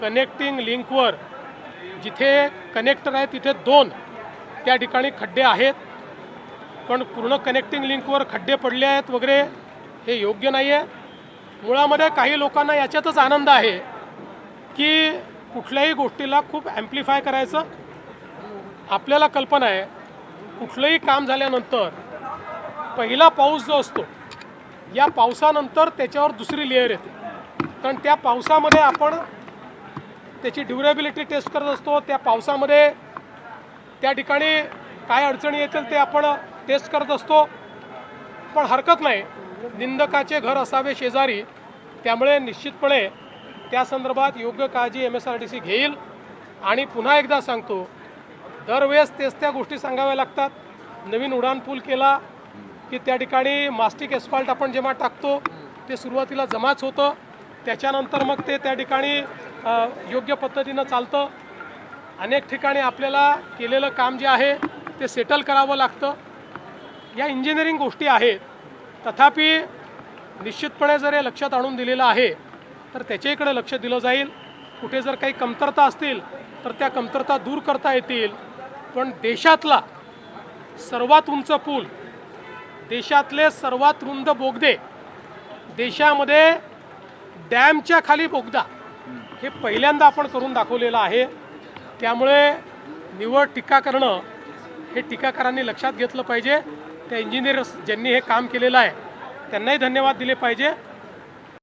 Connecting लिंकवर जिथे connector आहे तिथे 2 त्या ठिकाणी खड्डे आहेत, पण पूर्ण कनेक्टिंग लिंकवर खड्डे पडले आहेत वगैरे हे योग्य नाही आहे। मुळामध्ये काही लोकांना याच्यातच आनंद आहे की कुठल्याही गोष्टीला खूप ॲम्प्लिफाय करायचं। आपल्याला कल्पना आहे कुठलंही काम झाल्यानंतर पहिला पाऊस जो असतो या पावसानंतर त्याच्यावर दुसरी लेयर येते, कारण त्या पावसामध्ये आपण त्याची ड्युरेबिलिटी टेस्ट करत असतो। त्या पावसामध्ये त्या ठिकाणी काय अडचणी येतील ते आपण टेस्ट करत असतो। पण हरकत नाही, निंदकाचे घर असावे शेजारी, त्यामुळे निश्चितपणे त्या संदर्भात योग्य काळजी MSRDC घेईल। आणि पुन्हा एकदा सांगतो, दरवेळेस तेच त्या गोष्टी सांगाव्या लागतात। नवीन उड्डाण पूल केला की त्या ठिकाणी मास्टिक एस्फाल्ट आपण जेव्हा टाकतो ते सुरुवातीला जमाच होतं, त्याच्यानंतर मग ते त्या ठिकाणी योग्य पद्धतीनं चालतं। अनेक ठिकाणी आपल्याला केलेलं काम जे आहे ते सेटल करावं लागतं। या इंजिनिअरिंग गोष्टी आहेत, तथापि निश्चितपणे जर हे लक्षात आणून दिलेलं आहे तर त्याच्याकडे लक्ष दिलं जाईल। कुठे जर काही कमतरता असतील तर त्या कमतरता दूर करता येतील। पण देशातला सर्वात उंच पूल, देशातले सर्वात रुंद बोगदे, देशामध्ये डॅमच्या खाली बोगदा हे पहिल्यांदा आपण करून दाखवलेलं आहे। त्यामुळे निवड टीका करणं हे टीकाकारांनी लक्षात घेतलं पाहिजे। त्या इंजिनियर्स ज्यांनी हे काम केलेलं आहे त्यांनाही धन्यवाद दिले पाहिजे।